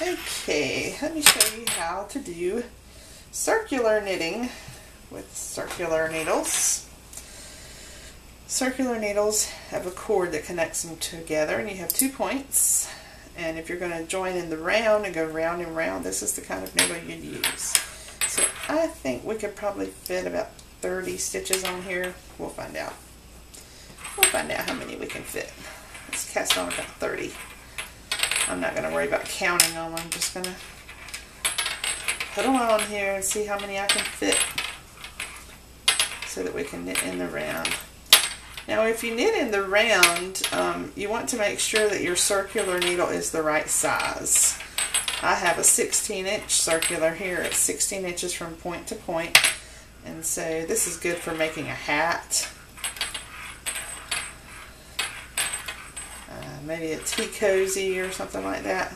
Okay, let me show you how to do circular knitting with circular needles. Circular needles have a cord that connects them together, and you have 2 points. And if you're going to join in the round and go round and round, this is the kind of needle you'd use. So I think we could probably fit about 30 stitches on here. We'll find out. We'll find out how many we can fit. Let's cast on about 30. I'm not going to worry about counting them. I'm just going to put them on here and see how many I can fit so that we can knit in the round. Now if you knit in the round, you want to make sure that your circular needle is the right size. I have a 16-inch circular here. It's 16 inches from point to point, and so this is good for making a hat. Maybe a tea cozy or something like that.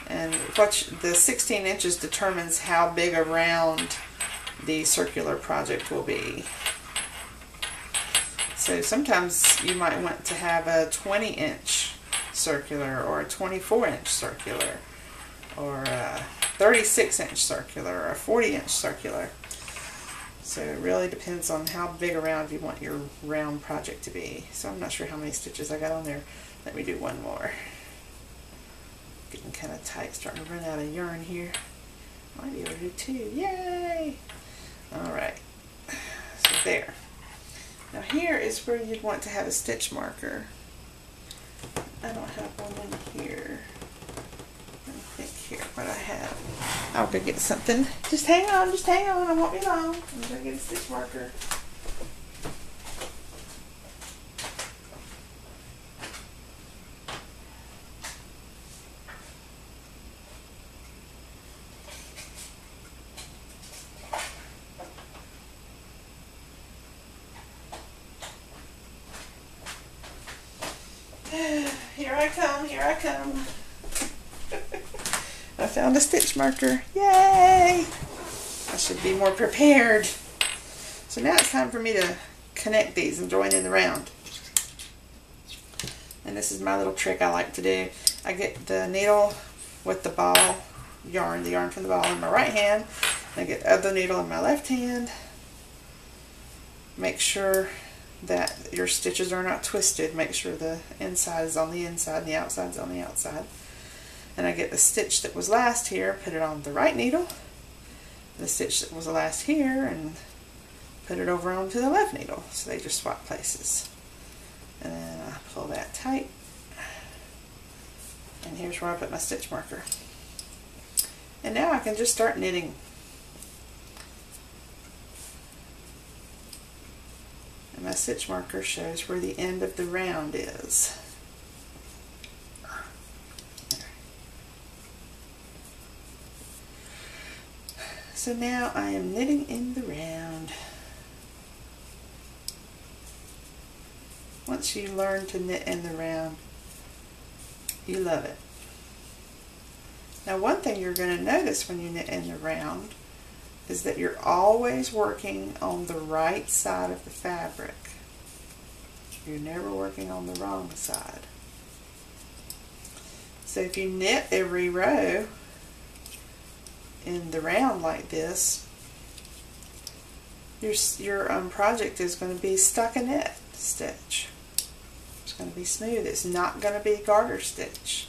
And the 16 inches determines how big around the circular project will be. So sometimes you might want to have a 20-inch circular or a 24-inch circular or a 36-inch circular or a 40-inch circular. So it really depends on how big around you want your round project to be. So I'm not sure how many stitches I got on there. Let me do one more. Getting kind of tight, starting to run out of yarn here. Might be able to do 2. Yay! Alright, so there. Now here is where you'd want to have a stitch marker. I don't have one in here. Let me think here what I have. I'll go get something. Just hang on, I won't be long. I'm going to get a stitch marker. Here I come. I found a stitch marker. Yay! I should be more prepared. So now it's time for me to connect these and join in the round. And this is my little trick I like to do. I get the needle with the ball yarn, the yarn from the ball in my right hand. I get the other needle in my left hand. Make sure that your stitches are not twisted. Make sure the inside is on the inside and the outside is on the outside. And I get the stitch that was last here, put it on the right needle, the stitch that was last here, and put it over onto the left needle. So they just swap places. And then I pull that tight. And here's where I put my stitch marker. And now I can just start knitting. And my stitch marker shows where the end of the round is. So now I am knitting in the round. Once you learn to knit in the round, you love it. Now one thing you're going to notice when you knit in the round is that you're always working on the right side of the fabric. You're never working on the wrong side. So if you knit every row in the round like this, your project is going to be stockinette stitch. It's going to be smooth. It's not going to be garter stitch.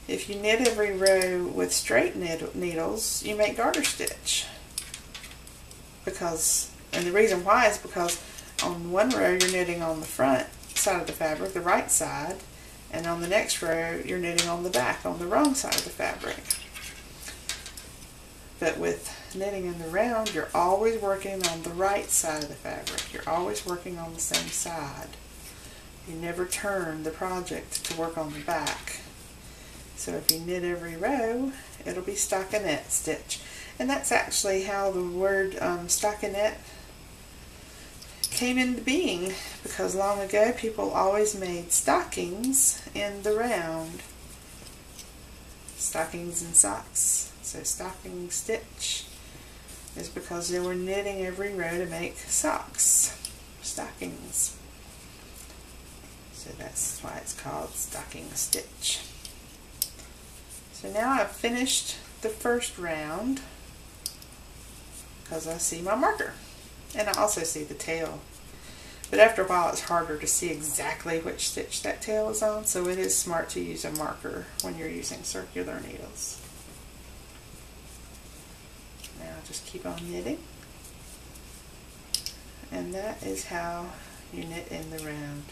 If you knit every row with straight needles, you make garter stitch. And the reason why is because on one row you're knitting on the front side of the fabric, the right side, and on the next row you're knitting on the back, on the wrong side of the fabric. But with knitting in the round, you're always working on the right side of the fabric. You're always working on the same side. You never turn the project to work on the back. So if you knit every row, it'll be stockinette stitch. And that's actually how the word stockinette came into being, because long ago people always made stockings in the round. Stockings and socks. So stocking stitch is because they were knitting every row to make socks, stockings. So that's why it's called stocking stitch. So now I've finished the first round because I see my marker, and I also see the tail. But after a while it's harder to see exactly which stitch that tail is on, so it is smart to use a marker when you're using circular needles. Now just keep on knitting, and that is how you knit in the round.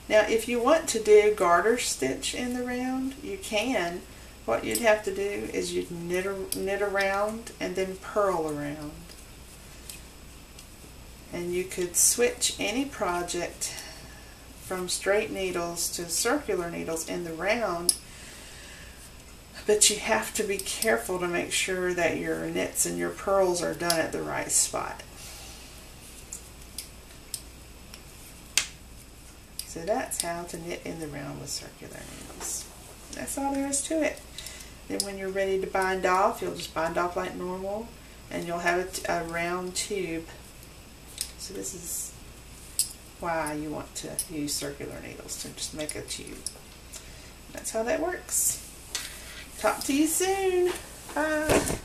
Now if you want to do garter stitch in the round, you can. What you'd have to do is you'd knit around and then purl around. And you could switch any project from straight needles to circular needles in the round, but you have to be careful to make sure that your knits and your purls are done at the right spot. So that's how to knit in the round with circular needles. That's all there is to it. Then when you're ready to bind off, you'll just bind off like normal, and you'll have a round tube. So this is why you want to use circular needles, to just make a tube. That's how that works. Talk to you soon. Bye.